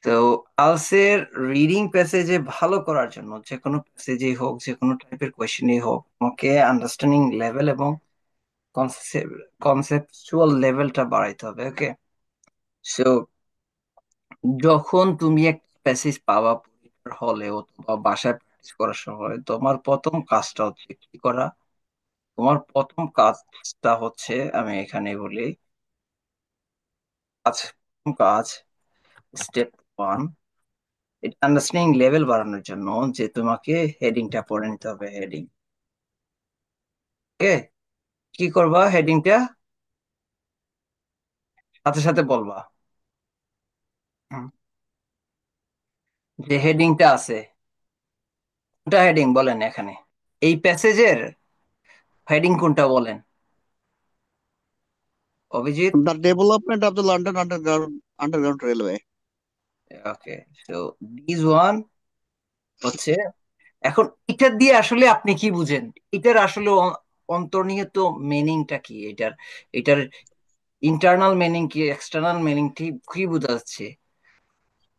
তো আলসের রিডিং প্যাসেজে ভালো করার জন্য যে কোনো প্যাসেজেই হোক, যে কোনো টাইপের কোয়েশ্চেনই হোক, তোমাকে আন্ডারস্ট্যান্ডিং লেভেল এবং কনসেপচুয়াল লেভেলটা বাড়াইতে হবে। ওকে, সো যখন তুমি একটা প্যাসেজ পাবা পরীক্ষার হলে অথবা বাসায় প্র্যাকটিস করার সময়, তোমার প্রথম কাজটা হচ্ছে কি করা? তোমার প্রথম কাজটা হচ্ছে, আমি এখানে বলি, প্রথম কাজ, স্টেপ ওয়ান, এটা আন্ডারস্ট্যান্ডিং লেভেল বাড়ানোর জন্য যে তোমাকে হেডিংটা পড়ে নিতে হবে। হেডিং, ওকে, কি করবা? হেডিংটা সাথে সাথে বলবা। হুম, যে হেডিংটা আছে, কোনটা হেডিং বলেন এখানে, এই প্যাসেজের হেডিং কোনটা বলেন Abhijit? The development of the London Underground Railway. Okay, so this one হচ্ছে, এখন এটা দিয়ে আসলে আপনি কি বুঝেন? এটার আসলে অন্তর্নিহিত মিনিংটা কি এটার? এটার ইন্টারনাল মিনিং কি, এক্সটার্নাল মিনিং কি, কি বোঝা যাচ্ছে?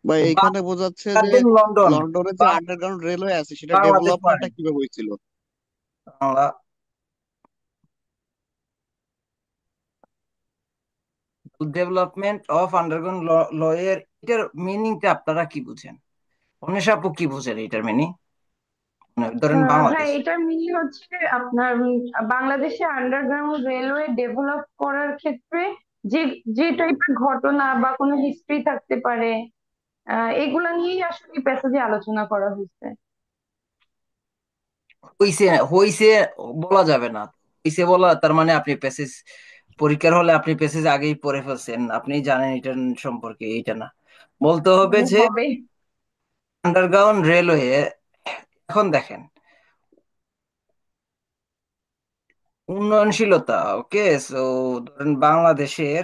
বা এখানে বোঝাচ্ছে যে লন্ডন, লন্ডনে যে আন্ডারগ্রাউন্ড রেলওয়ে আছে সেটা বাংলাদেশ ডেভেলপমেন্টটা পয়েন্ট, কিভাবে হয়েছিল। বাংলা ডেভেলপমেন্ট অফ আন্ডারগ্রাউন্ড ল এর এটার মিনিংটা আপনারা কি বুঝেন? অনিশা আপু কি বুঝেন এটার মিনিং? ধরেন ভাই বাংলাদেশ। এটার মিনিং হচ্ছে আপনার বাংলাদেশে আন্ডারগ্রাউন্ড রেলওয়ে ডেভেলপ করার ক্ষেত্রে যে যে টাইপের ঘটনা বা কোনো হিস্ট্রি থাকতে পারে, এগুলা নিয়েই আসলে প্যাসেজে আলোচনা করা হয়েছে। হইছে হইছে বলা যাবে না। হইছে বলা তার মানে আপনি প্যাসেজ পরীক্ষার হলে আপনি প্যাসেজ আগেই পড়ে ফেলছেন, আপনি জানেন এটা সম্পর্কে। এইটা না, বলতে হবে যে হবে। Underground railway. এখন দেখেন, উন্নয়নশীলতা, ওকে, সো ধরেন বাংলাদেশের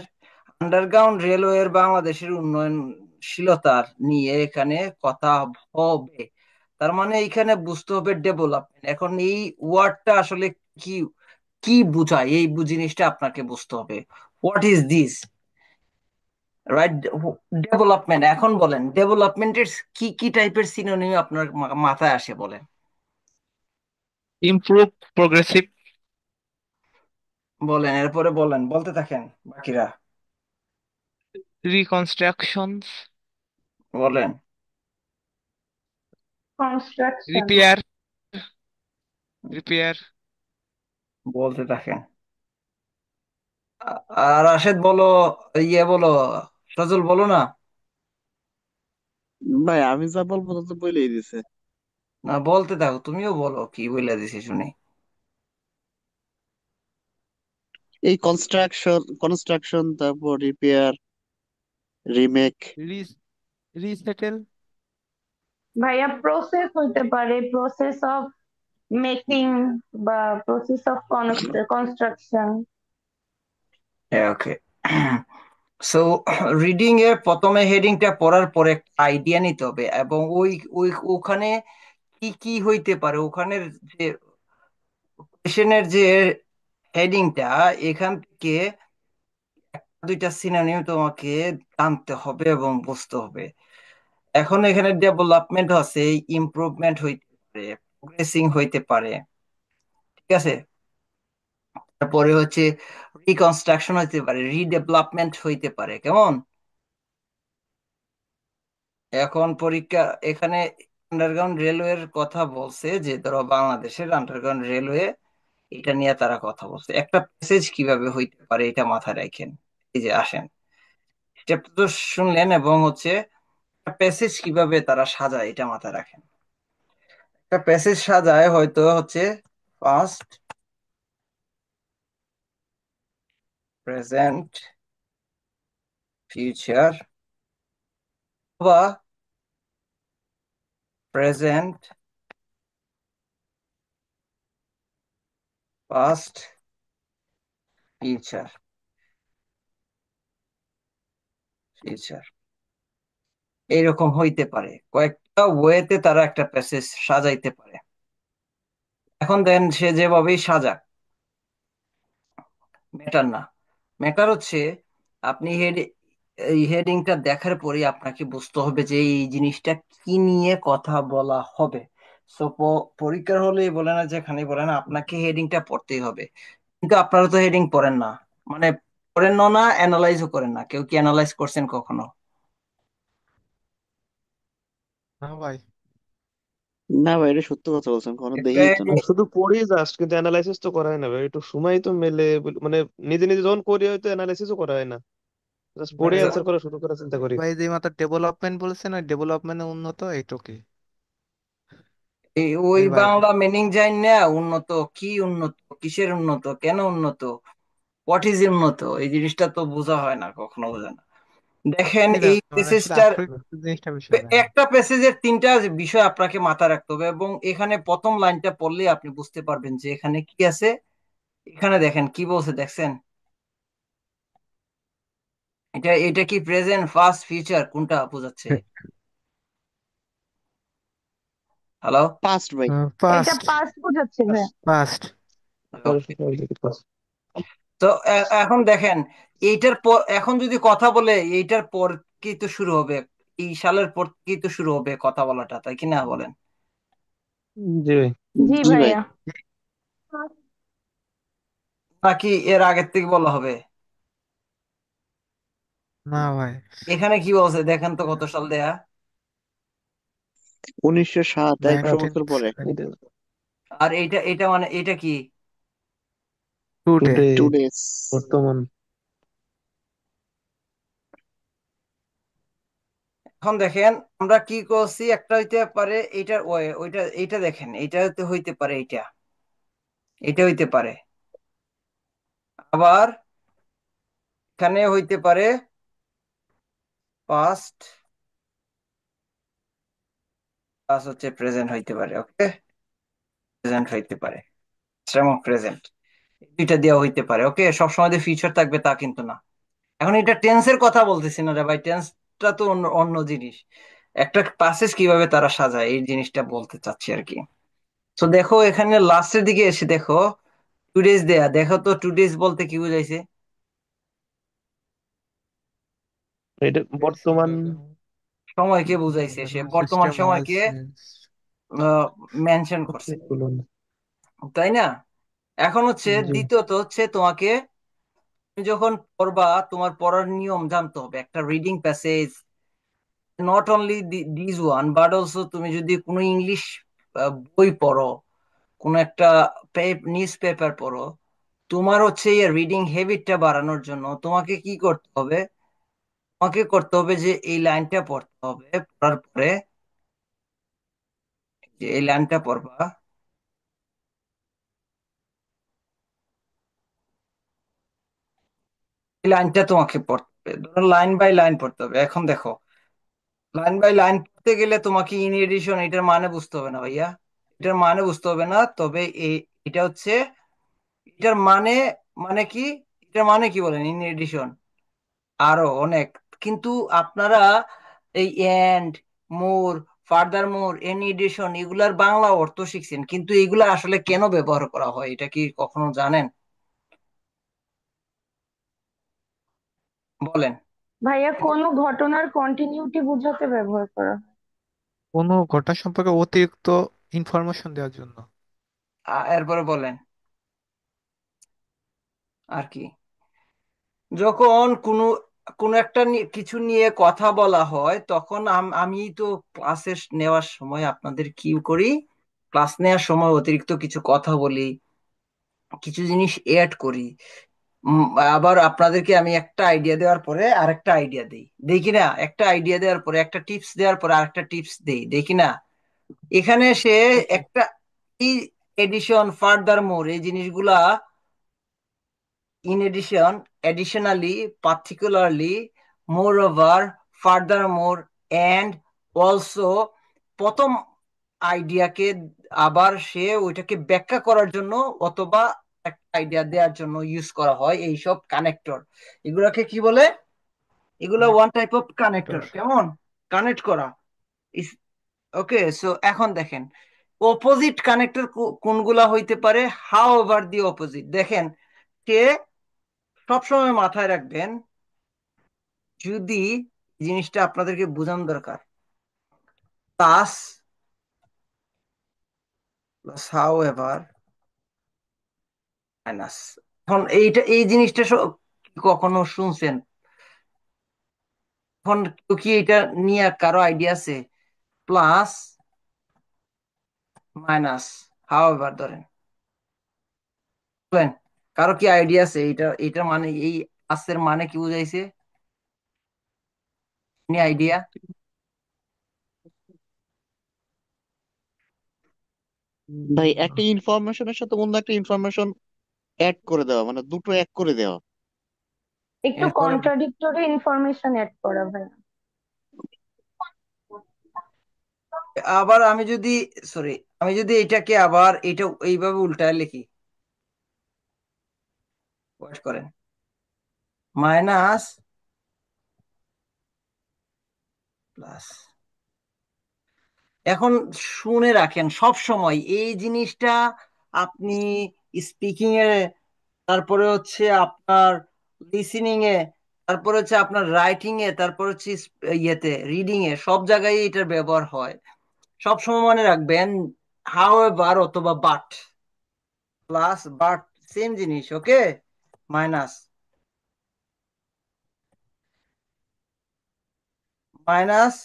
আন্ডারগ্রাউন্ড রেলওয়ের বাংলাদেশের উন্নয়নশীলতার নিয়ে এখানে কথা হবে। তার মানে এখানে বুঝতে হবে ডেভেলপমেন্ট। এখন এই ওয়ার্ডটা আসলে কি, কি বোঝায়, এই জিনিসটা আপনাকে বুঝতে হবে। What is this, right? Development. এখন বলেন ডেভেলপমেন্টের কি কি টাইপের সিনোনিম আপনার মাথায় আসে বলেন। ইমপ্রুভ, প্রোগ্রেসিভ, বলেন, এরপরে বলেন, বলতে থাকেন বাকিরা। রিকনস্ট্রাকশনস, বলেন, কনস্ট্রাকশন। Repair, repair. বলতে থাকেন। আর রাশেদ বলো, ইয়ে বলো, সজল বলো না। ভাই আমি যা বলবো তা তো বলেই দিছে। না, বলতে থাকো, তুমিও বলো কি বলে দিছি শুনি। এই কনস্ট্রাকশন তারপর রিপেয়ার, রিমেক। রিসেটেল। ভাইয়া প্রসেস হইতে পারে, প্রসেস অফ মেকিং বা process of construction. Okay, so reading এর প্রথমে হেডিংটা পড়ার পরে একটা আইডিয়া নিতে হবে, এবং ওই ওই ওখানে কি কি হইতে পারে, ওখানের যে কোয়েশনের যে হেডিংটা, এখান থেকে দুইটা সিনোনিম তোমাকে জানতে হবে এবং বুঝতে হবে। এখন এখানে ডেভেলপমেন্ট আছে, ইমপ্রুভমেন্ট হইতে পারে, প্রোগ্রেসিং হইতে পারে, ঠিক আছে? তারপরে হচ্ছে রিকনস্ট্রাকশন হইতে পারে, রিডেভেলপমেন্ট হইতে পারে, কেমন? এখন পরীক্ষা এখানে আন্ডারগ্রাউন্ড রেলওয়ের কথা বলছে, যে ধরো বাংলাদেশের আন্ডারগ্রাউন্ড রেলওয়ে, এটা নিয়ে তারা কথা বলছে। একটা প্যাসেজ কিভাবে হইতে পারে এটা মাথায় রাখেন। এই যে আসেন, স্টেপ তো শুনলেন, এবং হচ্ছে প্যাসেজ কিভাবে তারা সাজায় এটা মাথায় রাখেন। একটা প্যাসেজ সাজায় হয়তো হচ্ছে পাস্ট, প্রেজেন্ট, ফিউচার, বা প্রেজেন্ট, পাস্ট, ফিউচার, ফিউচার, এইরকম হইতে পারে। কয়েকটা ওয়েতে তারা একটা প্যাসেজ সাজাইতে পারে। এখন দেন সে যেভাবেই সাজাক, ম্যাটার না। ম্যাটার হচ্ছে আপনি এই হেডিংটা দেখার পরে আপনাকে বুঝতে হবে যে এই জিনিসটা কি নিয়ে কথা বলা হবে। সো পরীক্ষার হলে বলে না, যেখানে বলে না, আপনাকে হেডিংটা পড়তেই হবে। কিন্তু আপনারা তো হেডিং পড়েন না, মানে পড়েন না, অ্যানালাইজও করেন না। কেউ কি অ্যানালাইজ করছেন কখনো? না ভাই। না ভাই, এটা সত্য কথা বলছেন, কোনো একটা দেখেই তো না। আর শুধু পড়ি জাস্ট, কিন্তু অ্যানালাইসিস তো করা হয় না ভাই, একটু সময় তো মেলে মানে নিজে নিজে যখন করি হয়তো অ্যানালাইসিসও করা হয় না, জাস্ট পড়ে ভাই অ্যান্সার করা শুরু করার চিন্তা করি। ভাই যে মাত্র ডেভেলপমেন্ট বলেছেন, ওই ডেভেলপমেন্টে উন্নত এইটো কি? ওই এই ভাই। বাংলা মিনিং জানি না। উন্নত কি? উন্নত কিসের উন্নত? কেন উন্নত? হোয়াট ইজ উন্নত? এই জিনিসটা তো বোঝা হয় না, কখনো বোঝা না। দেখেন এই ভাই, এই মানে আসলে প্যাসেজটার, আসল জিনিসটা বিষয় জানি না। একটা প্যাসেজের তিনটা বিষয় আপনাকে মাথায় রাখতে হবে, এবং এখানে প্রথম লাইনটা পড়লে আপনি বুঝতে পারবেন যে এখানে কি আছে। এখানে দেখেন কি বলছে, দেখছেন? এটা এটা কি প্রেজেন্ট, ফার্স্ট, ফিউচার, কোনটা বোঝাচ্ছে? হ্যালো? পাস্ট ভাই। এটা ফার্স্ট। পাস্ট বোঝাচ্ছে ভাই। ফার্স্ট। তো এখন দেখেন, এইটার পর এখন যদি কথা বলে, এইটার পর কি তো শুরু হবে, এই সালের পর কি তো শুরু হবে কথা বলাটা, তাই কি না বলেন? জি ভাই। জি জি ভাই। ভাইয়া। নাকি এর আগের থেকে বলা হবে? না ভাই। এখানে কি বলছে দেখেন তো, কত সাল দেয়া? 1907, 100 বছর পরে। 1970। আর এইটা এটা মানে এটা কি? টুডে। Today, today's. বর্তমান। এখন দেখেন আমরা কি করছি, একটা হইতে পারে এইটার ওইটা, এইটা দেখেন, এইটা হইতে পারে, এইটা এটা হইতে পারে। আবার এখানে হইতে পারে পাস্ট, প্লাস হচ্ছে প্রেজেন্ট হইতে পারে। ওকে, প্রেজেন্ট হইতে পারে, এবং প্রেজেন্ট দুইটা দেওয়া হইতে পারে। ওকে, সবসময় যে ফিউচার থাকবে তা কিন্তু না। এখন এটা টেন্সের কথা বলতেছি না রে ভাই, টেন্সটা তো অন্য অন্য জিনিস। একটা প্যাসেজ কিভাবে তারা সাজায় এই জিনিসটা বলতে চাচ্ছি আর কি। তো দেখো এখানে লাস্টের দিকে এসে দেখো টু ডেজ দেয়া, দেখো তো টু ডেজ বলতে কি বুঝাইছে? এটা বর্তমান। সময়কে বুঝাইছে, সে বর্তমান সিস্টেম সময়কে মেনশন করছে, তাই না? এখন হচ্ছে জি। দ্বিতীয়ত হচ্ছে তোমাকে, তুমি যখন পড়বা তোমার পড়ার নিয়ম জানতে হবে। একটা reading passage, not only this one but also, তুমি যদি কোনো ইংলিশ বই পড়ো, কোনো একটা নিউজ পেপার পড়ো, তোমার হচ্ছে এই রিডিং হ্যাবিটটা বাড়ানোর জন্য তোমাকে কি করতে হবে? তোমাকে করতে হবে যে এই লাইনটা পড়তে হবে, পড়ার পরে যে এই লাইনটা পড়বা, এই লাইনটা তোমাকে পড়তে হবে, ধরো লাইন বাই লাইন পড়তে হবে। এখন দেখো, লাইন বাই লাইন পড়তে গেলে তোমাকে ইন এডিশন এটার মানে বুঝতে হবে না ভাইয়া, এটার মানে বুঝতে হবে না। তবে এটা হচ্ছে, এটার মানে, মানে কি, এটার মানে কি বলেন? ইন এডিশন আরো অনেক, কিন্তু আপনারা এই and, more, further more, an addition এগুলার বাংলা অর্থ শিখছেন, কিন্তু এগুলা আসলে কেন ব্যবহার করা হয় এটা কি কখনো জানেন? বলেন। ভাইয়া কোনো ঘটনার কন্টিনিউটি বোঝাতে ব্যবহার করা হয়। কোনো ঘটনা সম্পর্কে অতিরিক্ত ইনফরমেশন দেওয়ার জন্য। এরপরে বলেন আর কি। যখন কোনো কোনো একটা কিছু নিয়ে কথা বলা হয়, তখন আমি তো ক্লাসে নেওয়ার সময় আপনাদের কি করি, ক্লাস নেওয়ার সময় অতিরিক্ত কিছু কথা বলি, কিছু জিনিস এড করি। উম, আবার আপনাদেরকে আমি একটা আইডিয়া দেওয়ার পরে আরেকটা আইডিয়া দেই, দেখি না? একটা আইডিয়া দেওয়ার পরে, একটা টিপস দেওয়ার পরে আরেকটা টিপস দেই, দেখি না? এখানে সে একটা এই এডিশন, ফার্দার মোর, এই জিনিসগুলা, in addition, additionally, particularly, moreover, furthermore, and also, প্রথম আইডিয়াকে আবার সে ওইটাকে ব্যাখ্যা করার জন্য অথবা একটা আইডিয়া দেওয়ার জন্য ইউজ করা হয় এইসব কানেক্টর। এগুলাকে কি বলে? এগুলো one type of connector. Connector. কেমন? কানেক্ট করা। ওকে, সো এখন দেখেন অপোজিট কানেক্টর কোনগুলা হইতে পারে। হাউ ওভার দি অপোজিট, দেখেন সে, সবসময় মাথায় রাখবেন যদি এই জিনিসটা আপনাদেরকে বোঝানো দরকার, plus plus how ever minus. এখন এই জিনিসটা কখনো শুনছেন? এখন কেউ কি এটা নিয়ে কারো আইডিয়া আছে? প্লাস মাইনাস হাউ এভার ধরেন, বলেন, কারো কি আইডিয়া আছে এটা মানে এই আসের মানে কি বুঝাইছে? আইডিয়া? ভাই একটা ইনফরমেশনের সাথে অন্য একটা ইনফরমেশন অ্যাড করে দেওয়া, মানে দুটো এক করে দেওয়া। একটু কন্ট্রাডিক্টরি ইনফরমেশন অ্যাড করা ভাই। আবার আমি যদি, সরি, আমি যদি এটাকে আবার এটা এইভাবে উল্টায় লিখি, ওয়েট করেন, মাইনাস প্লাস। এখন শুনে রাখেন সব সময় এই জিনিসটা, আপনি স্পিকিং এ, তারপরে হচ্ছে আপনার লিসেনিং এ, তারপরে হচ্ছে আপনার রাইটিং এ, তারপর হচ্ছে ইয়েতে রিডিং এ, সব জায়গায় এটার ব্যবহার হয়। সব সময় মনে রাখবেন, হাউ এভার অথবা বাট, প্লাস বাট সেম জিনিস, ওকে, মাইনাস মাইনাস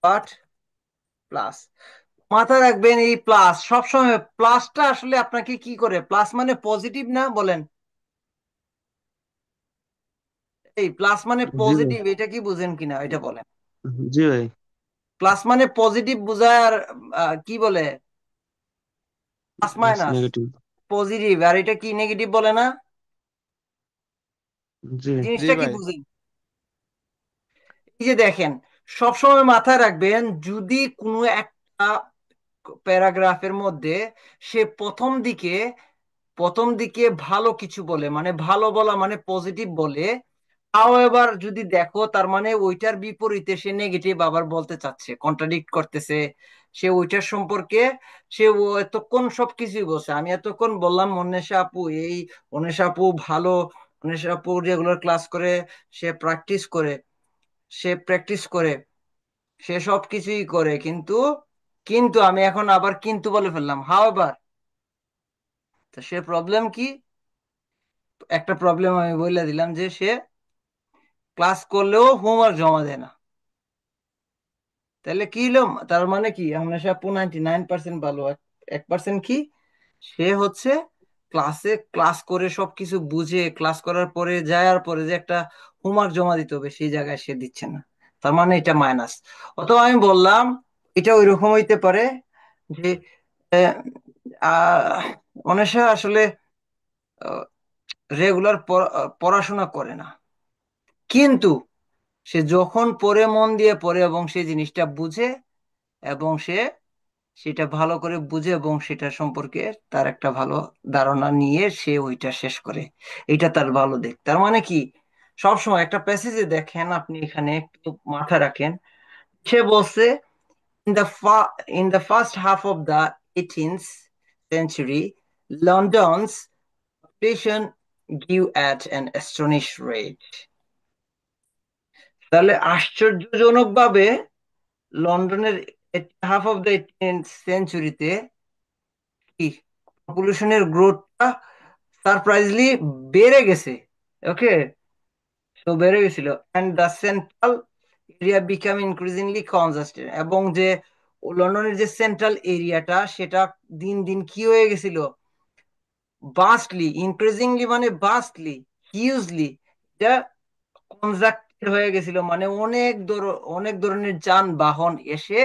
বাট প্লাস। মাথায় রাখবেন এই প্লাস সবসময়, প্লাসটা আসলে আপনাকে কি করে, প্লাস মানে পজিটিভ না, বলেন, এই প্লাস মানে জি ভাই। পজিটিভ, এটা কি বুঝেন কিনা এটা বলেন। জি ভাই। প্লাস মানে পজিটিভ বোঝায়, আর কি বলে, প্লাস মাইনাস নেগেটিভ। পজিটিভ, আর এটা কি নেগেটিভ বলে না? জি। জি জিনিসটা কি ভাই। বুঝেন? এই যে দেখেন, সবসময় মাথায় রাখবেন, যদি কোনো একটা প্যারাগ্রাফের মধ্যে সে প্রথম দিকে ভালো কিছু বলে, মানে ভালো বলা মানে পজিটিভ বলে, তাও এবার যদি দেখো তার মানে ওইটার বিপরীতে সে নেগেটিভ আবার বলতে চাচ্ছে, কন্ট্রাডিক্ট করতেছে, সে ওইটার সম্পর্কে, ও এতক্ষণ সবকিছুই বলছে, আমি এতক্ষণ বললাম অন্বেষা আপু এই, অন্বেষা আপু ভালো, অন্বেষা আপু রেগুলার ক্লাস করে, সে প্র্যাকটিস করে, সে প্র্যাকটিস করে সে সব কিছুই করে, কিন্তু কিন্তু আমি এখন আবার কিন্তু বলে ফেললাম, হাউ এভার। তো সে প্রবলেম কি? একটা প্রবলেম আমি বলে দিলাম যে সে ক্লাস করলেও হোমওয়ার্ক জমা দেয় না। তাহলে কি হলো, তার মানে কি, আমরা সব 99% ভালো, 1% কি, সে হচ্ছে ক্লাসে ক্লাস করে সবকিছু বুঝে ক্লাস করার পরে যাওয়ার পরে যে একটা হোমওয়ার্ক জমা দিতে হবে সেই জায়গায় সে দিচ্ছে না, তার মানে এটা মাইনাস। অথবা আমি বললাম এটা ওই রকম হইতে পারে যে আহ, আহ, অনেশা আসলে রেগুলার পড়াশোনা করে না, কিন্তু সে যখন পড়ে মন দিয়ে পড়ে এবং সে জিনিসটা বুঝে এবং সে সেটা ভালো করে বুঝে এবং সেটা সম্পর্কে তার একটা ভালো ধারণা নিয়ে সে ওইটা শেষ করে, এটা তার ভালো দিক। তার মানে কি, সবসময় একটা প্যাসেজে দেখেন, আপনি এখানে একটু মাথা রাখেন, সে বলছে, in the in the first half of the 18th century, London's population grew at an astonishing rate. তাহলে আশ্চর্যজনকভাবে লন্ডনের হাফ অফ দ্য 18th সেঞ্চুরিতে কি পপুলেশনের গ্রোথটা সারপ্রাইজলি বেড়ে গেছে, ওকে, তো বেড়ে গেছিল, and the central area became increasingly congested, এবং যে লন্ডনের যে সেন্ট্রাল এরিয়াটা সেটা দিন দিন কি হয়ে গেছিল, বাস্টলি, ইনক্রিজিংলি মানে বাস্টলি, হিউজলি, এটা কনজাক্টেড হয়ে গেছিল, মানে অনেক ধরনের যানবাহন এসে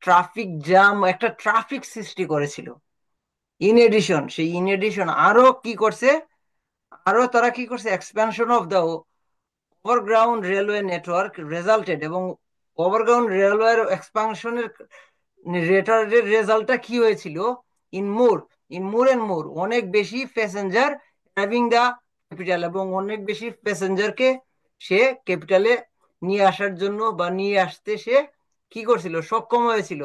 ট্রাফিক জ্যাম, একটা ট্রাফিক সৃষ্টি করেছিল। ইন এডিশন আরো কি করছে, আরো তারা কি করছে, expansion of the overground railway network resulted, এবং ওভারগ্রাউন্ড রেলওয়ের এক্সপানশনের রেজাল্টটা কি হয়েছিল, in more in more and more, অনেক বেশি প্যাসেঞ্জার হ্যাভিং দা ক্যাপিটাল, এবং অনেক বেশি প্যাসেঞ্জারকে সে ক্যাপিটালে নিয়ে আসার জন্য বা নিয়ে আসতে সে কি করছিল, সক্ষম হয়েছিল,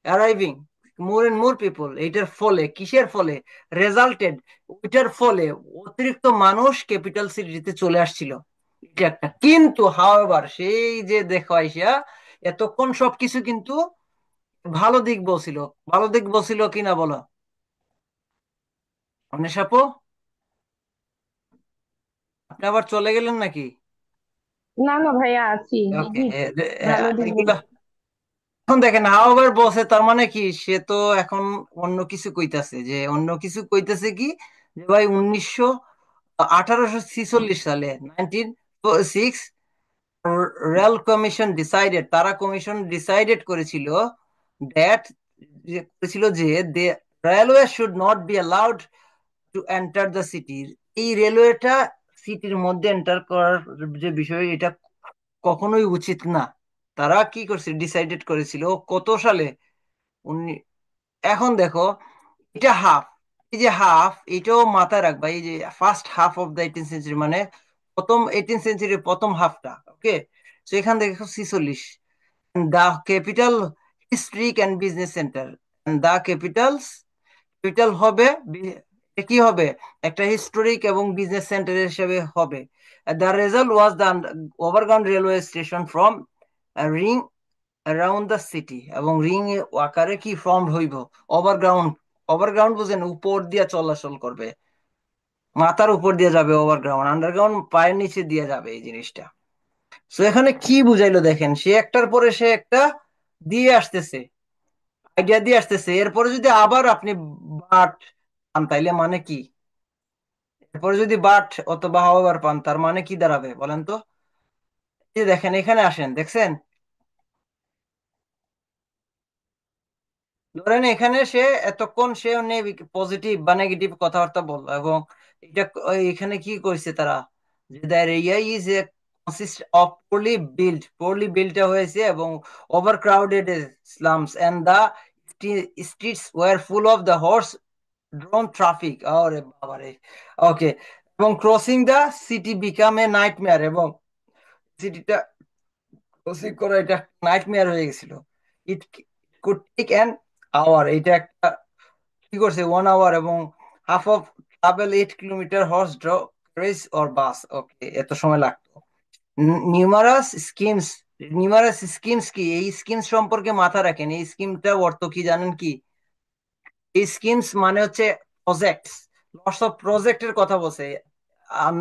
arriving more and more people. এইটার ফলে, কিসের ফলে, রেজাল্টেড, ওইটার ফলে অতিরিক্ত মানুষ ক্যাপিটাল সিটিতে চলে আসছিল। এটা একটা, কিন্তু হাওয়েভার সেই যে দেখো আইসা এতক্ষণ সবকিছু কিন্তু ভালো দিক বলছিল, ভালো দিক বলছিল কিনা বলো অনেশ আপু? আপনি আবার চলে গেলেন নাকি? না না ভাইয়া, আছি। ওকে। জি, ভালো দিক এগুলা বলছি। এখন দেখেন হাওয়ার বসে, তার মানে কি সে তো এখন অন্য কিছু কইতাছে, যে অন্য কিছু কইতাছে কি, যে ভাই 1846 সালে 1906 রেল কমিশন ডিসাইডেড, তারা কমিশন ডিসাইডেড করেছিল দ্যাট, করেছিল যে they railway should not be allowed to enter the city. এই রেলওয়েটা সিটির মধ্যে এন্টার করার যে বিষয়, এটা কখনোই উচিত না। তারা কি করছে, ডিসাইডেড করেছিল কত সালে? উনি- এখন দেখো, এটা হাফ, এই যে হাফ, এটাও মাথায় রাখবা, এই যে first half of the 18th century, মানে প্রথম 18th সেঞ্চুরির প্রথম হাফটা। ওকে, তো এখান থেকে দেখো 46, the capital historic and business centre, the capital হবে এটা কি হবে, একটা হিস্টোরিক এবং বিজনেস সেন্টার হিসেবে হবে। The result was the overground railway station from ring around the city, এবং রিং আকারে কি ফর্ম হইব, ওভারগ্রাউন্ড। ওভারগ্রাউন্ড বুঝেন, উপর দিয়ে চলাচল করবে, মাথার উপর দিয়ে যাবে ওভারগ্রাউন্ড, আন্ডারগ্রাউন্ড পায়ের নিচে দিয়ে যাবে এই জিনিসটা। তো এখানে কি বুঝাইলো দেখেন, সে একটার পরে সে একটা দিয়ে আসতেছে, আইডিয়া দিয়ে আসতেছে, এরপরে যদি আবার আপনি বাট পান তাইলে মানে কি, এরপরে যদি বাট অথবা হাওয়ার পান তার মানে কি দাঁড়াবে বলেন তো? এই যে দেখেন, এখানে আসেন, দেখছেন? ধরেন এখানে সে এতক্ষণ সে পজিটিভ বা নেগেটিভ কথাবার্তা বললো, এবং এটা এখানে কি করছে তারা, যে there area is a consist of poorly build হয়েছে, এবং over crowded slums and the streets were full of the horse drawn traffic, আরে বাবারে। ওকে, এবং crossing the city become a nightmare, এবং সিটিটা ক্রসিং করা এটা নাইটমেয়ার হয়ে গেছিল। It could take an hour, এটা একটা কি করছে 1 আওয়ার, এবং half of travel 8 kilometre horse draw race or bus. Okay, এত সময় লাগতো। নিউমারাস স্কিমস কি, এই স্কিমস সম্পর্কে মাথা রাখেন, এই স্কিমটা অর্থ কি জানেন কি? এই স্কিমস মানে হচ্ছে প্রজেক্টস, লটস অফ প্রজেক্টের কথা বলছে,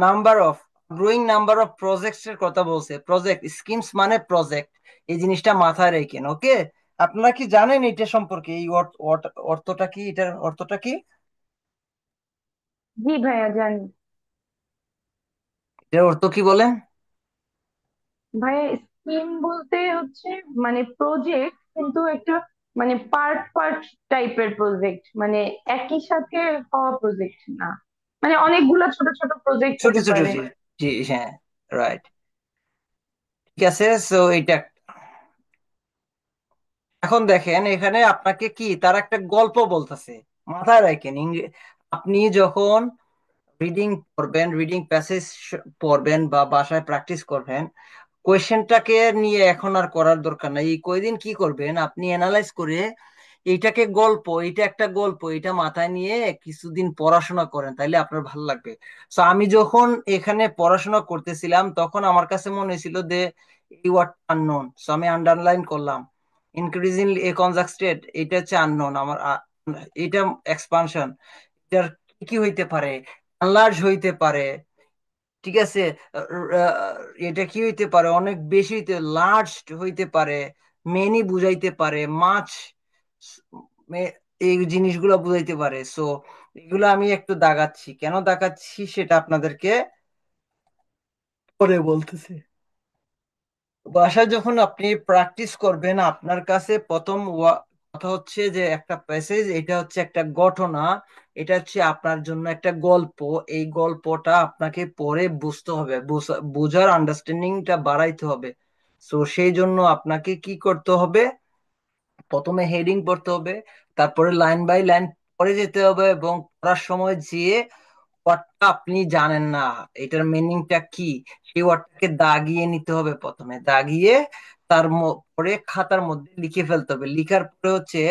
number of growing number of projects এর কথা বলছে। প্রজেক্ট স্কিমস মানে প্রজেক্ট, এই জিনিসটা মাথায় রেখেন। ওকে, আপনারা কি জানেন এটা সম্পর্কে, এই অর্থটা কি, এটার অর্থটা কি? জি ভাইয়া, জানি। এটার অর্থ কি বলেন? ভাইয়া, স্কিম বলতে হচ্ছে মানে প্রজেক্ট, কিন্তু একটা মানে পার্ট পার্ট টাইপের প্রজেক্ট, মানে একই সাথে হওয়া প্রজেক্ট না, মানে অনেকগুলা ছোট ছোট প্রজেক্ট ছোট হতে ছোট, পারে। জি। জি, হ্যাঁ, রাইট, ঠিক আছে। সো এটা, এখন দেখেন এখানে আপনাকে কি তার একটা গল্প বলতেছে, মাথায় রাখেন। আপনি যখন রিডিং পড়বেন, রিডিং প্যাসেজ পড়বেন বা বাসায় প্র্যাকটিস করবেন, কোয়েশ্চেনটাকে নিয়ে এখন আর করার দরকার নাই। এই কয়দিন কি করবেন, আপনি অ্যানালাইজ করে এইটাকে গল্প, এটা একটা গল্প, এটা মাথায় নিয়ে কিছুদিন পড়াশোনা করেন, তাইলে আপনার ভালো লাগবে। তো আমি যখন এখানে পড়াশোনা করতেছিলাম তখন আমার কাছে মনে হয়েছিল যে এই ওয়ার্ড আননোন, সো আমি আন্ডারলাইন করলাম। ইনক্রিজিং এ কনজাস্টেড, এটা হচ্ছে আননোন আমার, এটা এক্সপানশন, এটার কি কি হইতে পারে, লার্জ হইতে পারে, ঠিক আছে। এটা কি হইতে পারে, অনেক বেশি হইতে, লার্জ হইতে পারে, মেনি বুঝাইতে পারে, মাছ, এই জিনিসগুলো বুঝাইতে পারে। সো এগুলো আমি একটু দাগাচ্ছি, কেন দাগাচ্ছি সেটা আপনাদেরকে পরে বলতেছি। বাসায় যখন আপনি প্র্যাকটিস করবেন, আপনার কাছে প্রথম কথা হচ্ছে যে একটা প্যাসেজ, এটা হচ্ছে একটা ঘটনা, এটা হচ্ছে আপনার জন্য একটা গল্প। এই গল্পটা আপনাকে পড়ে বুঝতে হবে, বোঝার আন্ডারস্ট্যান্ডিংটা বাড়াইতে হবে। তো সেই জন্য আপনাকে কি করতে হবে, প্রথমে হেডিং পড়তে হবে, তারপরে লাইন বাই লাইন পড়ে যেতে হবে, এবং পড়ার সময় যে ওয়ার্ডটা আপনি জানেন না এটার মিনিংটা কি, সেই ওয়ার্ডটাকে দাগিয়ে নিতে হবে, প্রথমে দাগিয়ে পরে খাতার মধ্যে লিখে ফেলতে হবে। লিখার পরে হচ্ছে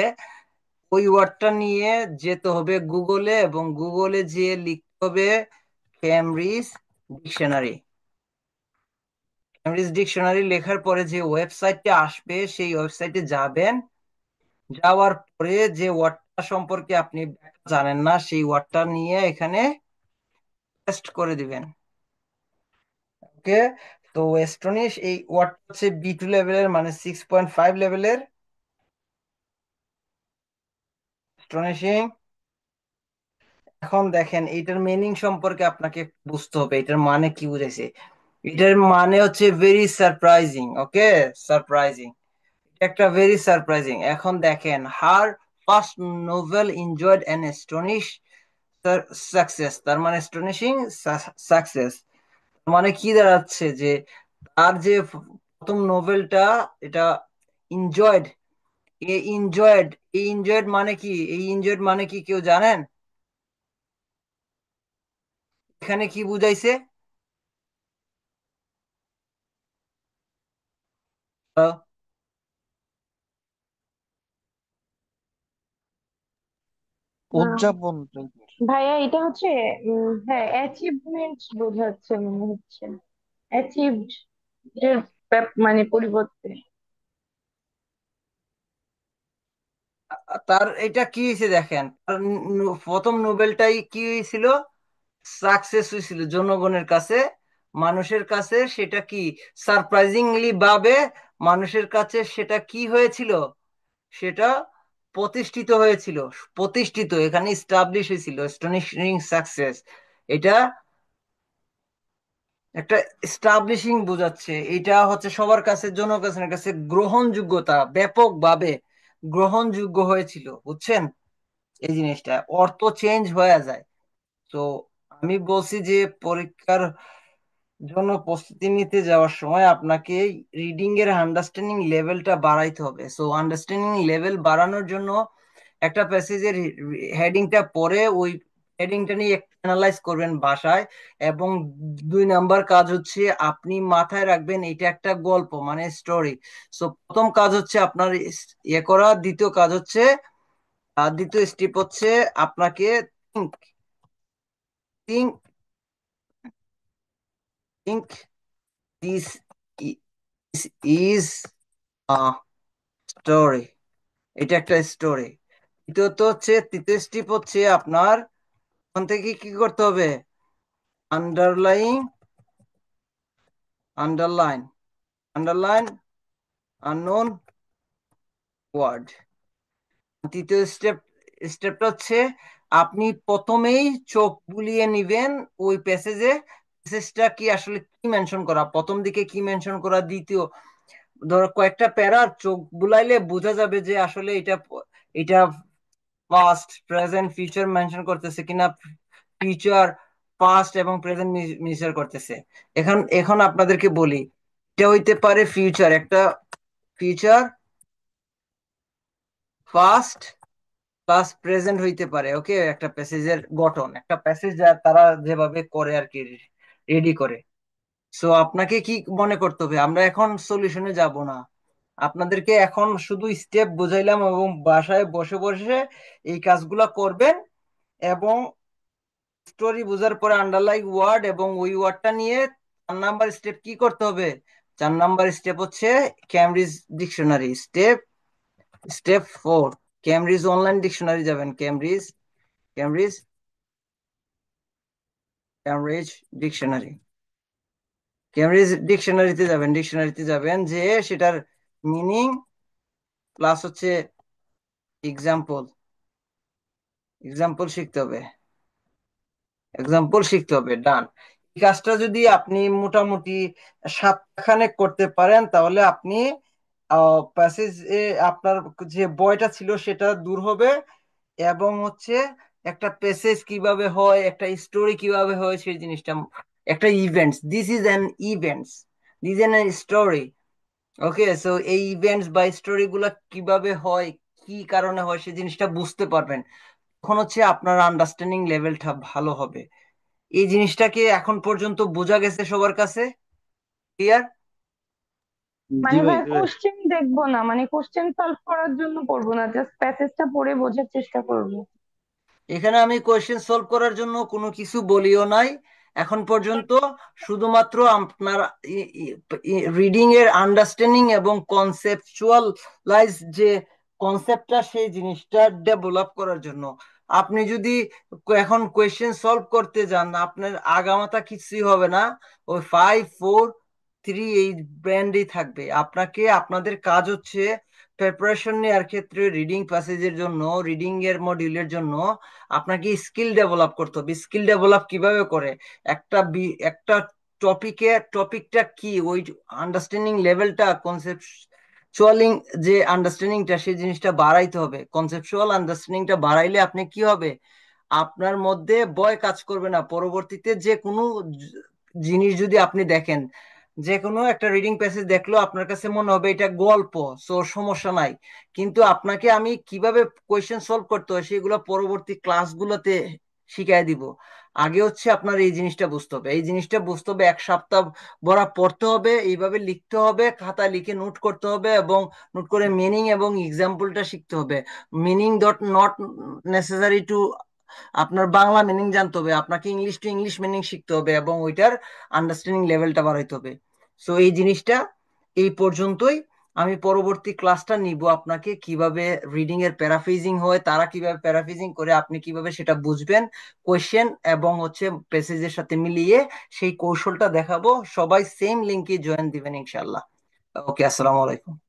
ওই ওয়ার্ডটা নিয়ে যেতে হবে গুগলে, এবং গুগলে যেয়ে লিখতে হবে ক্যামব্রিজ ডিকশনারি। ক্যামব্রিজ ডিকশনারি লেখার পরে যে ওয়েবসাইটটা আসবে সেই ওয়েবসাইটে যাবেন। যাওয়ার পরে যে ওয়ার্ডটা সম্পর্কে আপনি জানেন না সেই ওয়ার্ডটা নিয়ে এখানে পেস্ট করে দিবেন। ওকে, তো অ্যাস্টনিশ এই ওয়ার্ডটা হচ্ছে B2 লেভেলের, মানে 6.5 লেভেলের। অ্যাস্টনিশিং। এখন দেখেন এইটার মিনিং সম্পর্কে আপনাকে বুঝতে হবে, এটার মানে কি বুঝাইছে। এটার মানে হচ্ছে ভেরি সারপ্রাইজিং। ওকে, সারপ্রাইজিং, একটা ভেরি সারপ্রাইজিং। এখন দেখেন, হার first novel enjoyed an astonish success, তার মানে অ্যাস্টনিশিং সাকসেস মানে কি দাঁড়াচ্ছে যে তার যে প্রথম নোভেলটা এটা এনজয়েড। এনজয়েড, এই এনজয়েড মানে কি, এই এনজয়েড মানে কি কেউ জানেন এখানে কি বুঝাইছে? উদযাপন টাইপের। ভাইয়া এটা হচ্ছে হ্যাঁ অ্যাচিভমেন্ট বোঝাচ্ছে মনে হচ্ছে, অ্যাচিভড এর মানে পরিবর্তে। তার এটা কি হয়েছে দেখেন, তার প্রথম নোবেলটাই কি হয়েছিল, সাকসেস হয়েছিল জনগণের কাছে, মানুষের কাছে। সেটা কি সারপ্রাইজিংলি ভাবে মানুষের কাছে সেটা কি হয়েছিল, সেটা প্রতিষ্ঠিত হয়েছিল। প্রতিষ্ঠিত এখানে স্টাবলিশ হয়েছিল, অ্যাস্টনিশিং সাকসেস। এটা একটা স্টাবলিশিং বোঝাচ্ছে। এটা হচ্ছে সবার কাছে, জনগণের কাছে গ্রহণযোগ্যতা, ব্যাপকভাবে গ্রহণযোগ্য হয়েছিল, বুঝছেন? এই জিনিসটা অর্থ চেঞ্জ হয়ে যায়। তো আমি বলছি যে পরীক্ষার জন্য প্রস্তুতি নিতে যাওয়ার সময় আপনাকে রিডিং এর আন্ডারস্ট্যান্ডিং লেভেলটা বাড়াইতে হবে। সো আন্ডারস্ট্যান্ডিং লেভেল বাড়ানোর জন্য একটা প্যাসেজের হেডিংটা পড়ে ওই হেডিংটা নিয়ে অ্যানালাইজ করবেন বাসায়। এবং 2 নাম্বার কাজ হচ্ছে আপনি মাথায় রাখবেন এটা একটা গল্প, মানে স্টোরি। সো প্রথম কাজ হচ্ছে আপনার ইয়ে করা। দ্বিতীয় কাজ হচ্ছে, দ্বিতীয় স্টেপ হচ্ছে আপনাকে think, think, think this is a story, এটা একটা স্টোরি। তৃতীয় স্টেপ হচ্ছে আপনার ওখান থেকে কি করতে হবে, underline, underline, underline unknown word. তৃতীয় স্টেপটা হচ্ছে আপনি প্রথমেই চোখ বুলিয়ে নিবেন ওই প্যাসেজে, প্যাসেজটা কি আসলে কি মেনশন করা, প্রথম দিকে কি মেনশন করা। দ্বিতীয় ধরো কয়েকটা প্যারার চোখ বুলাইলে বোঝা যাবে যে আসলে এটা পাস্ট, প্রেজেন্ট, ফিউচার মেনশন করতেছে কিনা, ফিউচার, পাস্ট এবং প্রেজেন্ট মেনশন করতেছে। এখন এখন আপনাদেরকে বলি, এটা হইতে পারে ফিউচার, একটা ফিউচার, পাস্ট প্লাস প্রেজেন্ট হইতে পারে। ওকে, একটা প্যাসেজের গঠন, একটা প্যাসেজ যা তারা যেভাবে করে আর কি, রেডি করে। সো আপনাকে কি মনে করতে হবে, আমরা এখন সলিউশনে যাব না, আপনাদেরকে এখন শুধু স্টেপ বুঝাইলাম এবং বাসায় বসে বসে এই কাজগুলা করবেন। এবং স্টোরি বোঝার পরে আন্ডারলাইন ওয়ার্ড এবং ওই ওয়ার্ডটা নিয়ে 4 নাম্বার স্টেপ কি করতে হবে। 4 নাম্বার স্টেপ হচ্ছে Cambridge dictionary. Step 4, Cambridge online dictionary যাবেন। Cambridge, Cambridge, Cambridge dictionary, Cambridge ডিকশনারিতে যাবেন। ডিকশনারিতে যাবেন যে সেটার মিনিং প্লাস হচ্ছে এক্সাম্পল, এক্সাম্পল শিখতে হবে, এক্সাম্পল শিখতে হবে। ডান। এই কাজটা যদি আপনি মোটামুটি সপ্তাহখানেক করতে পারেন তাহলে আপনি প্যাসেজ এ আপনার যে বয়টা ছিল সেটা দূর হবে। এবং হচ্ছে একটা প্যাসেজ কিভাবে হয়, একটা স্টোরি কিভাবে হয় সেই জিনিসটা, একটা events, this is an events, this is an story. Okay, so এই ইভেন্টস বা স্টোরি গুলা কিভাবে হয়, কি কারণে হয় সেই জিনিসটা বুঝতে পারবেন। তখন হচ্ছে আপনার আন্ডারস্ট্যান্ডিং লেভেলটা ভালো হবে। এই জিনিসটাকে এখন পর্যন্ত বোঝা গেছে সবার কাছে? ক্লিয়ার? জি মানে ভাই। ভাই কোশ্চেন দেখবো না, মানে কোশ্চেন সলভ করার জন্য করবো না, জাস্ট প্যাসেজটা পড়ে বোঝার চেষ্টা করবো। এখানে আমি কোয়েশ্চেন সলভ করার জন্য কোনো কিছু বলিও নাই। এখন পর্যন্ত শুধুমাত্র আপনার রিডিং এর আন্ডারস্ট্যান্ডিং এবং কনসেপচুয়ালাইজ যে কনসেপ্টটা সেই জিনিসটা ডেভেলপ করার জন্য। আপনি যদি এখন কোয়েশ্চেন সলভ করতে যান, আপনার আগামাথা কিছুই হবে না, ওই 5 4 3 এই ব্র্যান্ডই থাকবে। আপনাদের কাজ হচ্ছে প্রিপারেশন নেওয়ার ক্ষেত্রে রিডিং প্যাসেজের জন্য, রিডিং এর মডিউলের জন্য আপনাকে স্কিল ডেভেলপ করতে হবে। স্কিল ডেভেলপ কিভাবে করে? একটা টপিকটা কি, ওই আন্ডারস্ট্যান্ডিং লেভেলটা, কনসেপচুয়ালিং যে আন্ডারস্ট্যান্ডিংটা, সেই জিনিসটা বাড়াইতে হবে। কনসেপচুয়াল আন্ডারস্ট্যান্ডিংটা বাড়াইলে আপনি কি হবে, আপনার মধ্যে ভয় কাজ করবে না। পরবর্তীতে যে কোনো জিনিস যদি আপনি দেখেন, যে কোনো একটা রিডিং প্যাসেজ দেখলো, আপনার কাছে মনে হবে এটা গল্প, সো সমস্যা নাই। কিন্তু আপনাকে আমি কিভাবে কোয়েশ্চেন সলভ করতে হয় সেগুলো পরবর্তী ক্লাসগুলোতে শিখাই দিব। আগে হচ্ছে আপনার এই জিনিসটা বুঝতে হবে, এই জিনিসটা বুঝতে হবে, 1 সপ্তাহ ভরা পড়তে হবে, এইভাবে লিখতে হবে, খাতা লিখে নোট করতে হবে, এবং নোট করে মিনিং এবং এক্সাম্পলটা শিখতে হবে। Meaning dot not necessary to আপনার বাংলা মিনিং জানতে হবে, আপনাকে ইংলিশ টু ইংলিশ মিনিং শিখতে হবে, এবং ওইটার আন্ডারস্ট্যান্ডিং লেভেলটা বাড়াইতে হবে। সো এই জিনিসটা এই পর্যন্তই। আমি পরবর্তী ক্লাসটা নিব আপনাকে কিভাবে রিডিং এর প্যারাফ্রেজিং হয়, তারা কিভাবে প্যারাফ্রেজিং করে, আপনি কিভাবে সেটা বুঝবেন, কোয়েশ্চেন এবং হচ্ছে প্যাসেজের সাথে মিলিয়ে সেই কৌশলটা দেখাবো। সবাই সেম লিঙ্কে জয়েন দিবেন ইনশাল্লাহ। ওকে, আসসালামু আলাইকুম।